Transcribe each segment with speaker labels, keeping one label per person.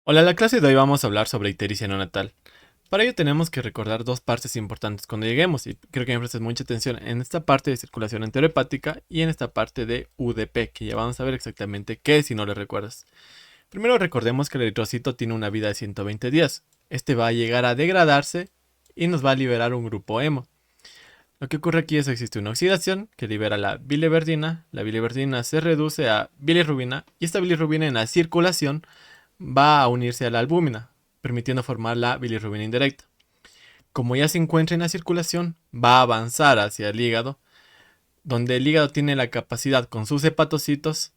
Speaker 1: Hola, en la clase de hoy vamos a hablar sobre ictericia neonatal. Para ello tenemos que recordar dos partes importantes cuando lleguemos, y creo que me prestes mucha atención en esta parte de circulación enterohepática y en esta parte de UDP, que ya vamos a ver exactamente qué es si no lo recuerdas. Primero recordemos que el eritrocito tiene una vida de 120 días. Este va a llegar a degradarse y nos va a liberar un grupo hemo. Lo que ocurre aquí es que existe una oxidación que libera la biliverdina se reduce a bilirrubina y esta bilirrubina en la circulación va a unirse a la albúmina, permitiendo formar la bilirrubina indirecta. Como ya se encuentra en la circulación, va a avanzar hacia el hígado, donde el hígado tiene la capacidad con sus hepatocitos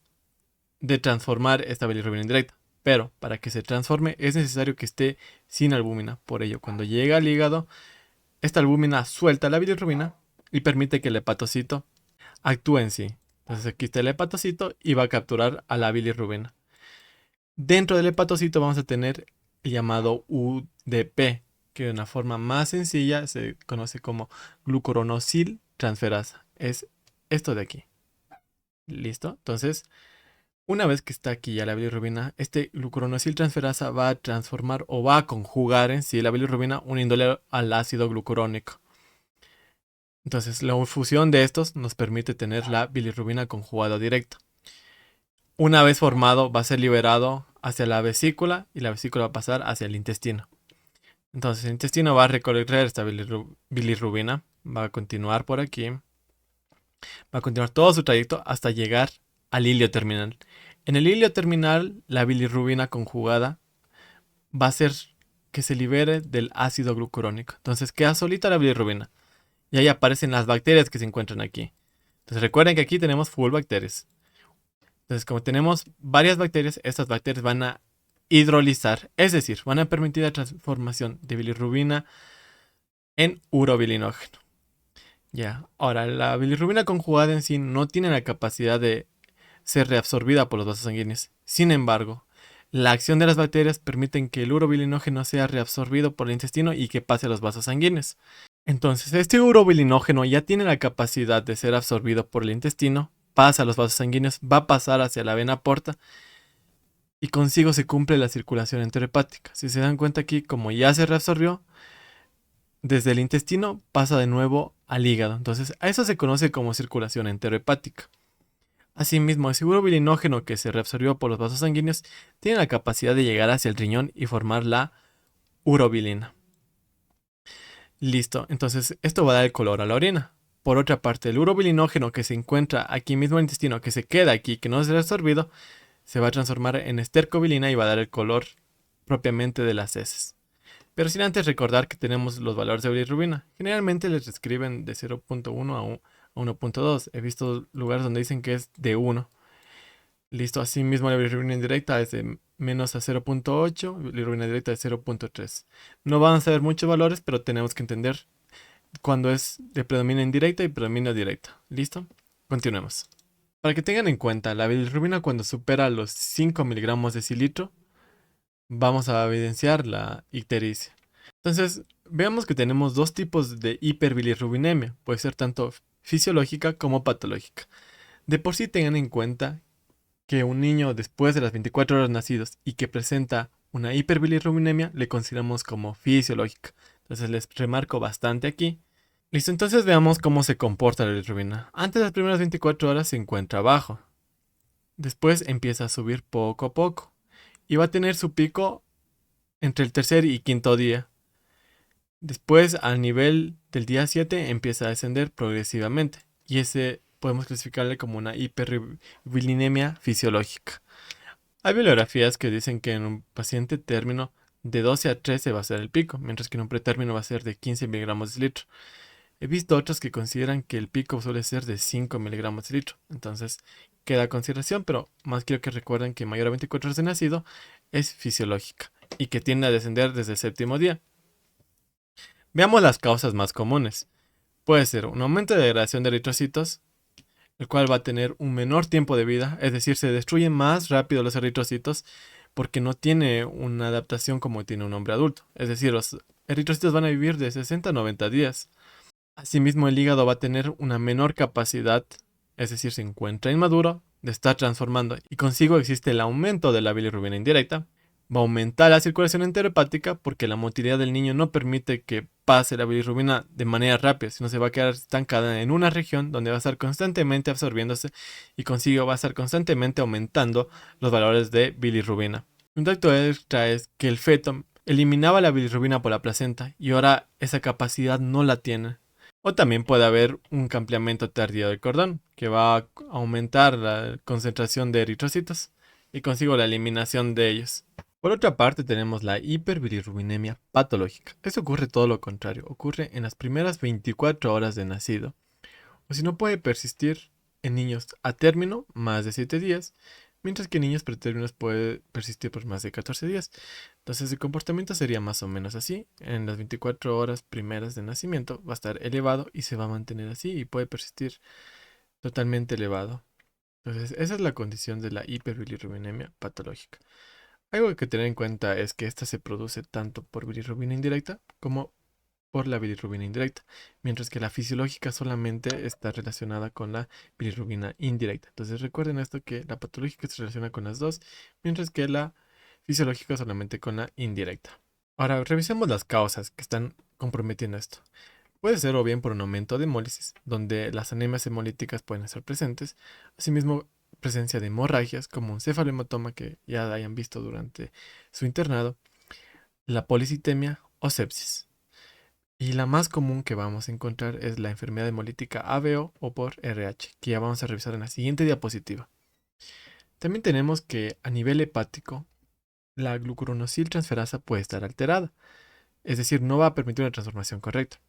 Speaker 1: de transformar esta bilirrubina indirecta. Pero para que se transforme es necesario que esté sin albúmina. Por ello, cuando llega al hígado, esta albúmina suelta la bilirrubina y permite que el hepatocito actúe en sí. Entonces aquí está el hepatocito y va a capturar a la bilirrubina. Dentro del hepatocito vamos a tener el llamado UDP, que de una forma más sencilla se conoce como glucuronosil transferasa. Es esto de aquí. ¿Listo? Entonces, una vez que está aquí ya la bilirrubina, este glucuronosil transferasa va a transformar o va a conjugar en sí la bilirrubina uniéndole al ácido glucurónico. Entonces, la fusión de estos nos permite tener la bilirrubina conjugada directa. Una vez formado, va a ser liberado hacia la vesícula y la vesícula va a pasar hacia el intestino. Entonces el intestino va a recorrer esta bilirrubina, va a continuar por aquí, va a continuar todo su trayecto hasta llegar al hilio terminal. En el hilio terminal, la bilirrubina conjugada va a hacer que se libere del ácido glucurónico. Entonces queda solita la bilirrubina. Y ahí aparecen las bacterias que se encuentran aquí. Entonces recuerden que aquí tenemos full bacterias. Entonces, como tenemos varias bacterias, estas bacterias van a hidrolizar, es decir, van a permitir la transformación de bilirrubina en urobilinógeno. Ya, ahora la bilirrubina conjugada en sí no tiene la capacidad de ser reabsorbida por los vasos sanguíneos. Sin embargo, la acción de las bacterias permite que el urobilinógeno sea reabsorbido por el intestino y que pase a los vasos sanguíneos. Entonces, este urobilinógeno ya tiene la capacidad de ser absorbido por el intestino, pasa a los vasos sanguíneos, va a pasar hacia la vena porta y consigo se cumple la circulación enterohepática. Si se dan cuenta aquí, como ya se reabsorbió, desde el intestino pasa de nuevo al hígado. Entonces, a eso se conoce como circulación enterohepática. Asimismo, el seguro bilinógeno que se reabsorbió por los vasos sanguíneos tiene la capacidad de llegar hacia el riñón y formar la urobilina. Listo, entonces esto va a dar el color a la orina. Por otra parte, el urobilinógeno que se encuentra aquí mismo en el intestino, que se queda aquí, que no es reabsorbido, se va a transformar en estercobilina y va a dar el color propiamente de las heces. Pero sin antes recordar que tenemos los valores de bilirrubina. Generalmente les escriben de 0.1 a 1.2. He visto lugares donde dicen que es de 1. Listo, así mismo la bilirrubina indirecta es de menos a 0.8, bilirrubina directa de 0.3. No van a saber muchos valores, pero tenemos que entender cuando es de predomina indirecta y predomina directa. ¿Listo? Continuemos. Para que tengan en cuenta, la bilirrubina cuando supera los 5 miligramos de cilitro, vamos a evidenciar la ictericia. Entonces, veamos que tenemos dos tipos de hiperbilirrubinemia. Puede ser tanto fisiológica como patológica. De por sí tengan en cuenta que un niño después de las 24 horas nacidos y que presenta una hiperbilirrubinemia le consideramos como fisiológica. Entonces les remarco bastante aquí. Listo, entonces veamos cómo se comporta la bilirrubina. Antes de las primeras 24 horas se encuentra bajo. Después empieza a subir poco a poco. Y va a tener su pico entre el tercer y quinto día. Después, al nivel del día 7, empieza a descender progresivamente. Y ese podemos clasificarle como una hiperbilinemia fisiológica. Hay bibliografías que dicen que en un paciente término de 12 a 13 va a ser el pico, mientras que en un pretérmino va a ser de 15 miligramos de litro. He visto otras que consideran que el pico suele ser de 5 miligramos de litro. Entonces, queda a consideración, pero más quiero que recuerden que mayor a 24 horas de nacido es fisiológica y que tiende a descender desde el séptimo día. Veamos las causas más comunes. Puede ser un aumento de degradación de eritrocitos, el cual va a tener un menor tiempo de vida, es decir, se destruyen más rápido los eritrocitos porque no tiene una adaptación como tiene un hombre adulto. Es decir, los eritrocitos van a vivir de 60 a 90 días. Asimismo, el hígado va a tener una menor capacidad, es decir, se encuentra inmaduro, de estar transformando y consigo existe el aumento de la bilirrubina indirecta, va a aumentar la circulación enterohepática porque la motilidad del niño no permite que pase la bilirrubina de manera rápida, sino se va a quedar estancada en una región donde va a estar constantemente absorbiéndose y consigo va a estar constantemente aumentando los valores de bilirrubina. Un dato extra es que el feto eliminaba la bilirrubina por la placenta y ahora esa capacidad no la tiene. O también puede haber un ampliamiento tardío del cordón, que va a aumentar la concentración de eritrocitos y consigo la eliminación de ellos. Por otra parte tenemos la hiperbilirrubinemia patológica. Esto ocurre todo lo contrario, ocurre en las primeras 24 horas de nacido, o si no puede persistir en niños a término más de 7 días, mientras que en niños pretérminos puede persistir por más de 14 días. Entonces el comportamiento sería más o menos así. En las 24 horas primeras de nacimiento va a estar elevado y se va a mantener así y puede persistir totalmente elevado. Entonces esa es la condición de la hiperbilirrubinemia patológica. Algo que tener en cuenta es que esta se produce tanto por bilirrubina indirecta como por la bilirrubina indirecta, mientras que la fisiológica solamente está relacionada con la bilirrubina indirecta. Entonces recuerden esto, que la patológica se relaciona con las dos, mientras que la fisiológica solamente con la indirecta. Ahora revisemos las causas que están comprometiendo esto. Puede ser o bien por un aumento de hemólisis, donde las anemias hemolíticas pueden estar presentes, asimismo presencia de hemorragias como un cefalohematoma que ya hayan visto durante su internado, la policitemia o sepsis. Y la más común que vamos a encontrar es la enfermedad hemolítica ABO o por RH, que ya vamos a revisar en la siguiente diapositiva. También tenemos que a nivel hepático, la glucuronosiltransferasa puede estar alterada, es decir, no va a permitir una transformación correcta.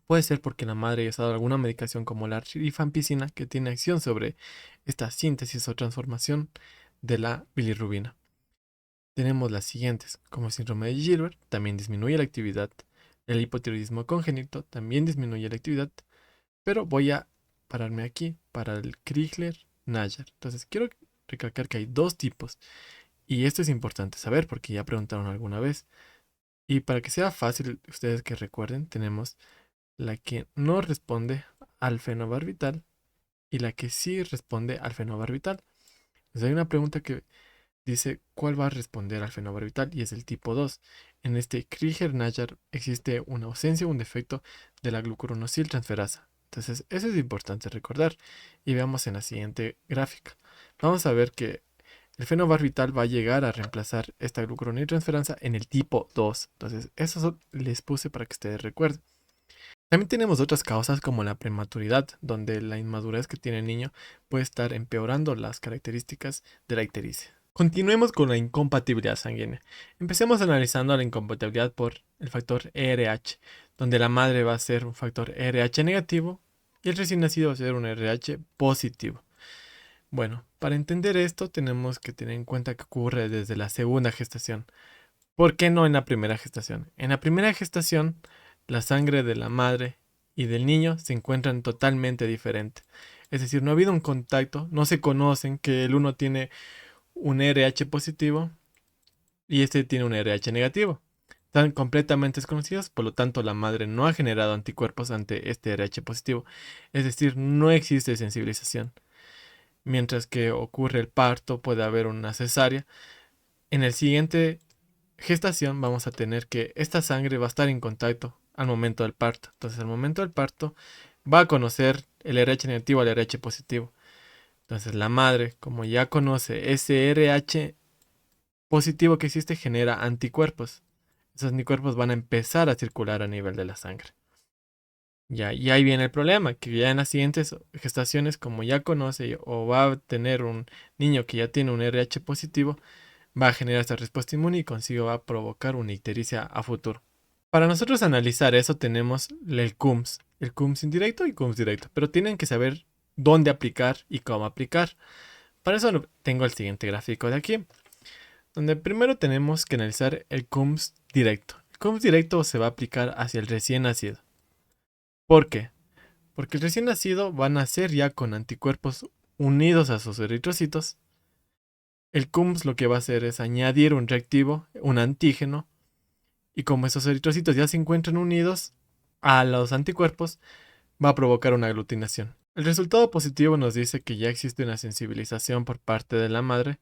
Speaker 1: Puede ser porque la madre haya usado alguna medicación como la rifampicina que tiene acción sobre esta síntesis o transformación de la bilirrubina. Tenemos las siguientes, como síndrome de Gilbert, también disminuye la actividad. El hipotiroidismo congénito también disminuye la actividad, pero voy a pararme aquí para el Crigler-Najjar. Entonces quiero recalcar que hay dos tipos y esto es importante saber porque ya preguntaron alguna vez. Y para que sea fácil ustedes que recuerden, tenemos la que no responde al fenobarbital y la que sí responde al fenobarbital. Entonces hay una pregunta que dice cuál va a responder al fenobarbital y es el tipo 2. En este Krieger-Najjar existe una ausencia o un defecto de la glucuronosiltransferasa. Entonces eso es importante recordar y veamos en la siguiente gráfica. Vamos a ver que el fenobarbital va a llegar a reemplazar esta glucuroniltransferasa en el tipo 2. Entonces eso les puse para que ustedes recuerden. También tenemos otras causas como la prematuridad, donde la inmadurez que tiene el niño puede estar empeorando las características de la ictericia. Continuemos con la incompatibilidad sanguínea. Empecemos analizando la incompatibilidad por el factor ERH, donde la madre va a ser un factor ERH negativo y el recién nacido va a ser un RH positivo. Bueno, para entender esto tenemos que tener en cuenta que ocurre desde la segunda gestación. ¿Por qué no en la primera gestación? En la primera gestación, la sangre de la madre y del niño se encuentran totalmente diferentes. Es decir, no ha habido un contacto, no se conocen, que el uno tiene un RH positivo y este tiene un RH negativo. Están completamente desconocidos, por lo tanto la madre no ha generado anticuerpos ante este RH positivo. Es decir, no existe sensibilización. Mientras que ocurre el parto, puede haber una cesárea. En el siguiente gestación vamos a tener que esta sangre va a estar en contacto al momento del parto. Entonces, al momento del parto va a conocer el RH negativo al RH positivo. Entonces, la madre, como ya conoce ese RH positivo que existe, genera anticuerpos. Esos anticuerpos van a empezar a circular a nivel de la sangre. Ya, y ahí viene el problema, que ya en las siguientes gestaciones, como ya conoce o va a tener un niño que ya tiene un RH positivo, va a generar esta respuesta inmune y consigo va a provocar una ictericia a futuro. Para nosotros analizar eso tenemos el CUMS indirecto y CUMS directo, pero tienen que saber dónde aplicar y cómo aplicar. Para eso tengo el siguiente gráfico de aquí, donde primero tenemos que analizar el CUMS directo. El CUMS directo se va a aplicar hacia el recién nacido. ¿Por qué? Porque el recién nacido va a nacer ya con anticuerpos unidos a sus eritrocitos. El CUMS lo que va a hacer es añadir un reactivo, un antígeno, y como esos eritrocitos ya se encuentran unidos a los anticuerpos, va a provocar una aglutinación. El resultado positivo nos dice que ya existe una sensibilización por parte de la madre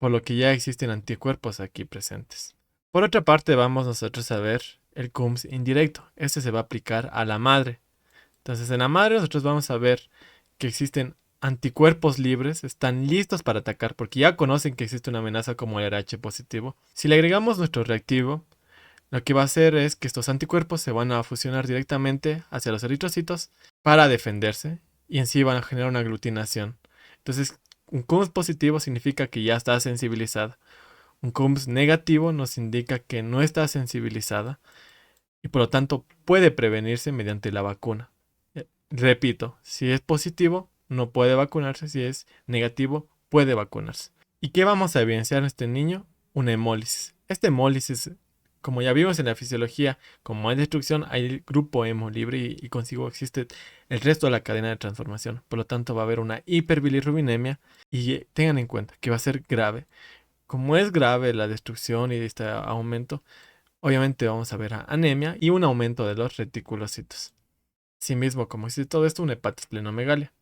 Speaker 1: por lo que ya existen anticuerpos aquí presentes. Por otra parte, vamos nosotros a ver el CUMS indirecto. Este se va a aplicar a la madre. Entonces, en la madre nosotros vamos a ver que existen anticuerpos libres, están listos para atacar porque ya conocen que existe una amenaza como el RH positivo. Si le agregamos nuestro reactivo, lo que va a hacer es que estos anticuerpos se van a fusionar directamente hacia los eritrocitos para defenderse y en sí van a generar una aglutinación. Entonces, un CUMS positivo significa que ya está sensibilizada. Un CUMS negativo nos indica que no está sensibilizada y por lo tanto puede prevenirse mediante la vacuna. Repito, si es positivo, no puede vacunarse; si es negativo, puede vacunarse. ¿Y qué vamos a evidenciar en este niño? Una hemólisis. Esta hemólisis, como ya vimos en la fisiología, como hay destrucción, hay el grupo hemo libre y consigo existe el resto de la cadena de transformación. Por lo tanto, va a haber una hiperbilirrubinemia y tengan en cuenta que va a ser grave. Como es grave la destrucción y este aumento, obviamente vamos a ver anemia y un aumento de los reticulocitos. Asimismo, como existe todo esto, una hepatosplenomegalia.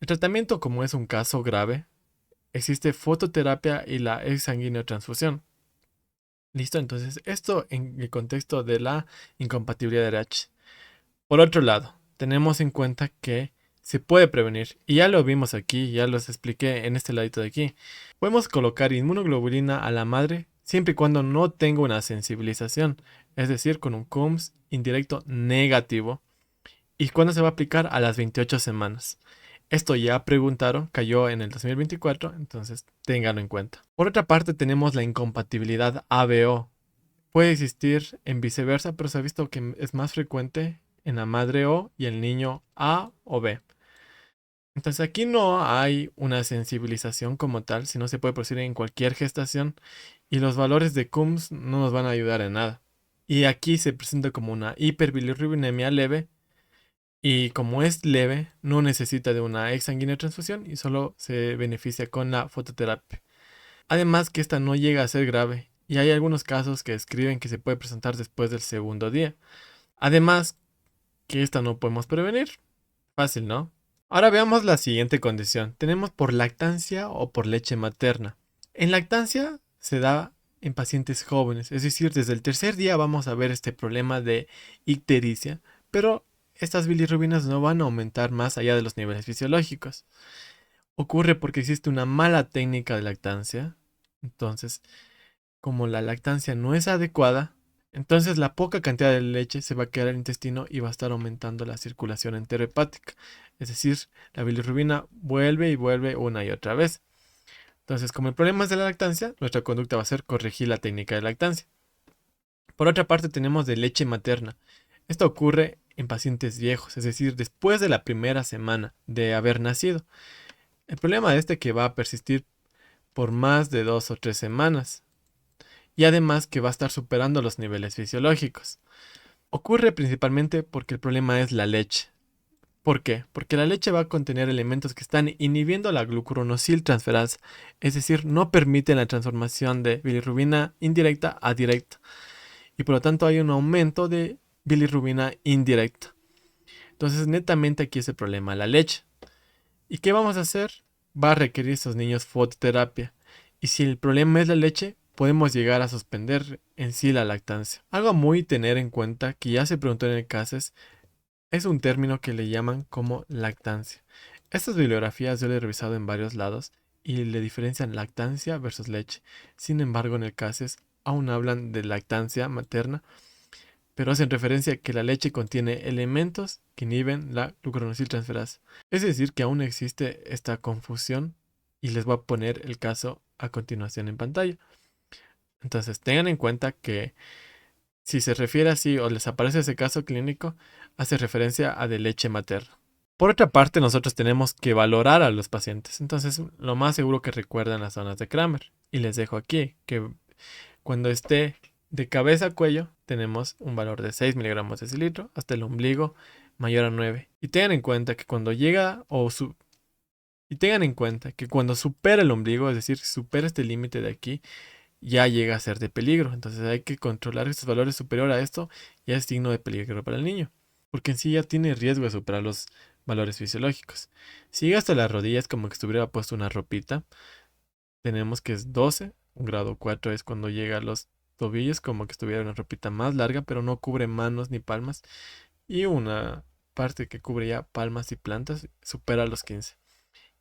Speaker 1: El tratamiento, como es un caso grave, existe fototerapia y la exsanguinotransfusión. Listo, entonces esto en el contexto de la incompatibilidad de RH. Por otro lado, tenemos en cuenta que se puede prevenir, y ya lo vimos aquí, ya los expliqué en este ladito de aquí. Podemos colocar inmunoglobulina a la madre siempre y cuando no tenga una sensibilización, es decir, con un CUMS indirecto negativo. ¿Y cuándo se va a aplicar? A las 28 semanas. Esto ya preguntaron, cayó en el 2024, entonces ténganlo en cuenta. Por otra parte, tenemos la incompatibilidad ABO. Puede existir en viceversa, pero se ha visto que es más frecuente en la madre O y el niño A o B. Entonces aquí no hay una sensibilización como tal, sino se puede producir en cualquier gestación y los valores de CUMS no nos van a ayudar en nada. Y aquí se presenta como una hiperbilirrubinemia leve y como es leve, no necesita de una exsanguínea transfusión y solo se beneficia con la fototerapia. Además que esta no llega a ser grave y hay algunos casos que escriben que se puede presentar después del segundo día. Además que esta no podemos prevenir. Fácil, ¿no? Ahora veamos la siguiente condición. Tenemos por lactancia o por leche materna. En lactancia se da en pacientes jóvenes, es decir, desde el tercer día vamos a ver este problema de ictericia, pero estas bilirrubinas no van a aumentar más allá de los niveles fisiológicos. Ocurre porque existe una mala técnica de lactancia. Entonces, como la lactancia no es adecuada, entonces la poca cantidad de leche se va a quedar en el intestino y va a estar aumentando la circulación enterohepática. Es decir, la bilirrubina vuelve y vuelve una y otra vez. Entonces, como el problema es de la lactancia, nuestra conducta va a ser corregir la técnica de lactancia. Por otra parte, tenemos de leche materna. Esto ocurre en pacientes viejos, es decir, después de la primera semana de haber nacido. El problema es que va a persistir por más de 2 o 3 semanas y además que va a estar superando los niveles fisiológicos. Ocurre principalmente porque el problema es la leche. ¿Por qué? Porque la leche va a contener elementos que están inhibiendo la glucuronosiltransferasa, es decir, no permiten la transformación de bilirrubina indirecta a directa, y por lo tanto hay un aumento de bilirrubina indirecta. Entonces, netamente aquí es el problema, la leche. ¿Y qué vamos a hacer? Va a requerir a estos niños fototerapia. Y si el problema es la leche, podemos llegar a suspender en sí la lactancia. Algo a muy tener en cuenta, que ya se preguntó en el CASES, es un término que le llaman como lactancia. Estas bibliografías yo le he revisado en varios lados y le diferencian lactancia versus leche. Sin embargo, en el CASES aún hablan de lactancia materna, pero hacen referencia a que la leche contiene elementos que inhiben la glucuronosiltransferasa. Es decir, que aún existe esta confusión y les voy a poner el caso a continuación en pantalla. Entonces, tengan en cuenta que si se refiere así o les aparece ese caso clínico, hace referencia a de leche materna. Por otra parte, nosotros tenemos que valorar a los pacientes. Entonces, lo más seguro que recuerdan las zonas de Kramer. Y les dejo aquí que cuando esté de cabeza a cuello, tenemos un valor de 6 miligramos de decilitro hasta el ombligo mayor a 9. Y tengan en cuenta que cuando llega y tengan en cuenta que cuando supera el ombligo, es decir, supera este límite de aquí, ya llega a ser de peligro. Entonces hay que controlar estos valores superior a esto, ya es signo de peligro para el niño. Porque en sí ya tiene riesgo de superar los valores fisiológicos. Si llega hasta las rodillas como que estuviera puesto una ropita, tenemos que es 12. Un grado 4 es cuando llega a los tobillos, como que estuviera una ropita más larga, pero no cubre manos ni palmas. Y una parte que cubre ya palmas y plantas supera los 15.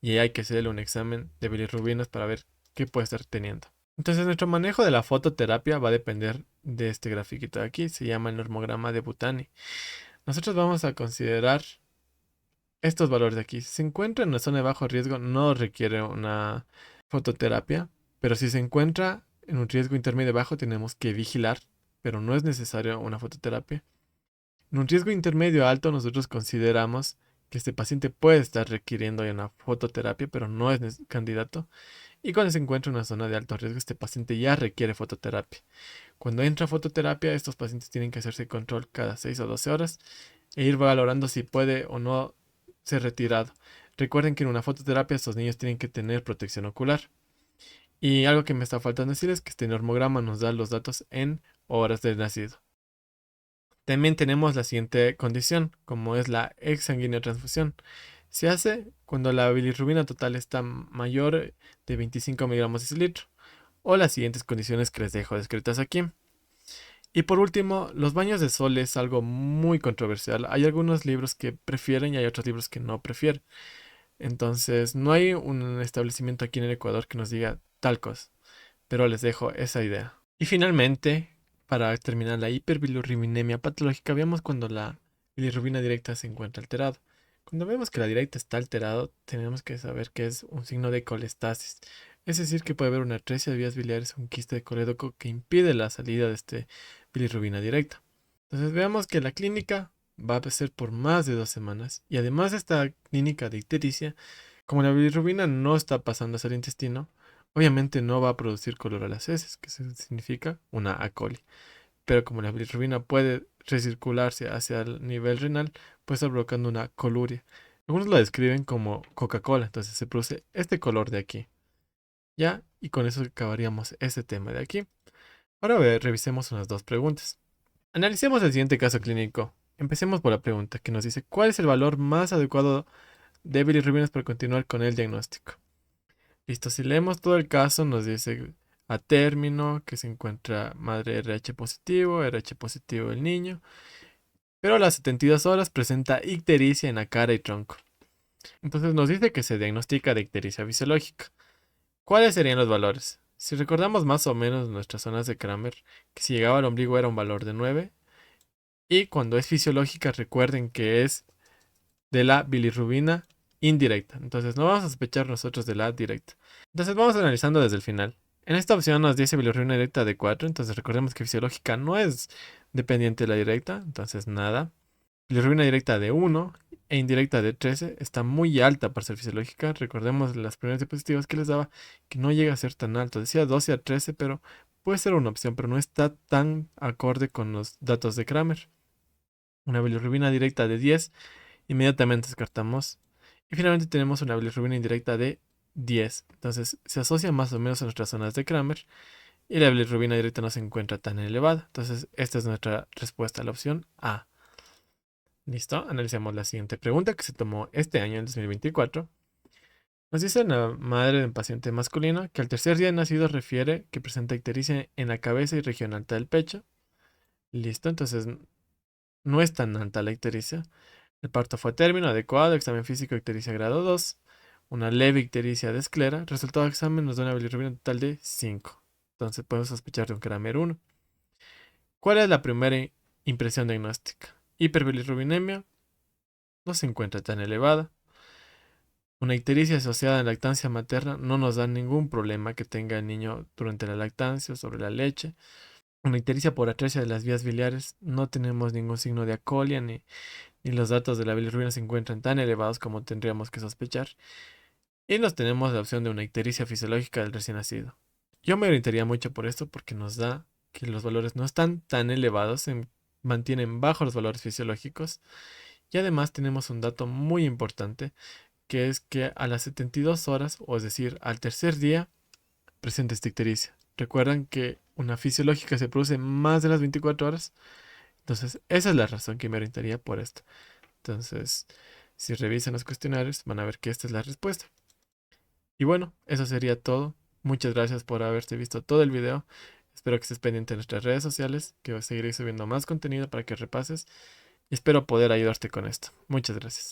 Speaker 1: Y hay que hacerle un examen de bilirrubinas para ver qué puede estar teniendo. Entonces nuestro manejo de la fototerapia va a depender de este grafiquito de aquí. Se llama el normograma de Butani. Nosotros vamos a considerar estos valores de aquí. Si se encuentra en una zona de bajo riesgo, no requiere una fototerapia, pero si se encuentra en un riesgo intermedio bajo, tenemos que vigilar, pero no es necesario una fototerapia. En un riesgo intermedio alto, nosotros consideramos que este paciente puede estar requiriendo ya una fototerapia, pero no es candidato. Y cuando se encuentra en una zona de alto riesgo, este paciente ya requiere fototerapia. Cuando entra fototerapia, estos pacientes tienen que hacerse control cada 6 o 12 horas e ir valorando si puede o no ser retirado. Recuerden que en una fototerapia estos niños tienen que tener protección ocular. Y algo que me está faltando decir es que este normograma nos da los datos en horas de nacido. También tenemos la siguiente condición, como es la exsanguínea transfusión. Se hace cuando la bilirrubina total está mayor de 25 miligramos por litro, o las siguientes condiciones que les dejo descritas aquí. Y por último, los baños de sol es algo muy controversial. Hay algunos libros que prefieren y hay otros libros que no prefieren. Entonces, no hay un establecimiento aquí en el Ecuador que nos diga tal cosa, pero les dejo esa idea. Y finalmente, para terminar la hiperbilirrubinemia patológica, vemos cuando la bilirrubina directa se encuentra alterada. Cuando vemos que la directa está alterado, tenemos que saber que es un signo de colestasis. Es decir, que puede haber una atresia de vías biliares o un quiste de colédoco que impide la salida de este bilirrubina directa. Entonces veamos que la clínica va a ser por más de 2 semanas. Y además de esta clínica de ictericia, como la bilirrubina no está pasando hacia el intestino, obviamente no va a producir color a las heces, que significa una A. coli. Pero como la bilirrubina puede recircularse hacia el nivel renal, puede estar provocando una coluria. Algunos lo describen como Coca-Cola, entonces se produce este color de aquí. ¿Ya? Y con eso acabaríamos este tema de aquí. Ahora revisemos unas dos preguntas. Analicemos el siguiente caso clínico. Empecemos por la pregunta que nos dice: ¿cuál es el valor más adecuado de bilirrubinas para continuar con el diagnóstico? Listo, si leemos todo el caso, nos dice a término que se encuentra madre RH positivo el niño, pero a las 72 horas presenta ictericia en la cara y tronco. Entonces nos dice que se diagnostica de ictericia fisiológica. ¿Cuáles serían los valores? Si recordamos más o menos nuestras zonas de Kramer, que si llegaba al ombligo era un valor de 9, y cuando es fisiológica recuerden que es de la bilirrubina indirecta. Entonces no vamos a sospechar nosotros de la directa. Entonces vamos analizando desde el final. En esta opción nos dice bilirrubina directa de 4, entonces recordemos que fisiológica no es dependiente de la directa, entonces nada. Bilirrubina directa de 1 e indirecta de 13 está muy alta para ser fisiológica. Recordemos las primeras diapositivas que les daba que no llega a ser tan alto. Decía 12 a 13, pero puede ser una opción, pero no está tan acorde con los datos de Kramer. Una bilirrubina directa de 10, inmediatamente descartamos. Y finalmente tenemos una bilirrubina indirecta de 10. Entonces se asocia más o menos a nuestras zonas de Kramer y la bilirrubina directa no se encuentra tan elevada. Entonces esta es nuestra respuesta a la opción A. Listo, analicemos la siguiente pregunta que se tomó este año, en 2024. Nos dice la madre de un paciente masculino que al tercer día de nacido refiere que presenta ictericia en la cabeza y región alta del pecho. Listo, entonces no es tan alta la ictericia. El parto fue a término adecuado, examen físico ictericia grado 2, una leve ictericia de esclera. Resultado de examen nos da una bilirrubina total de 5. Entonces podemos sospechar de un Kramer 1. ¿Cuál es la primera impresión diagnóstica? Hiperbilirrubinemia no se encuentra tan elevada. Una ictericia asociada a lactancia materna no nos da ningún problema que tenga el niño durante la lactancia o sobre la leche. Una ictericia por atresia de las vías biliares no tenemos ningún signo de acolia ni los datos de la bilirrubina se encuentran tan elevados como tendríamos que sospechar. Y nos tenemos la opción de una ictericia fisiológica del recién nacido. Yo me orientaría mucho por esto porque nos da que los valores no están tan elevados, se mantienen bajo los valores fisiológicos. Y además tenemos un dato muy importante, que es que a las 72 horas, o es decir, al tercer día, presenta esta ictericia. Recuerdan que una fisiológica se produce más de las 24 horas. Entonces, esa es la razón que me orientaría por esto. Entonces, si revisan los cuestionarios, van a ver que esta es la respuesta. Y bueno, eso sería todo. Muchas gracias por haberse visto todo el video. Espero que estés pendiente de nuestras redes sociales, que seguiré subiendo más contenido para que repases. Y espero poder ayudarte con esto. Muchas gracias.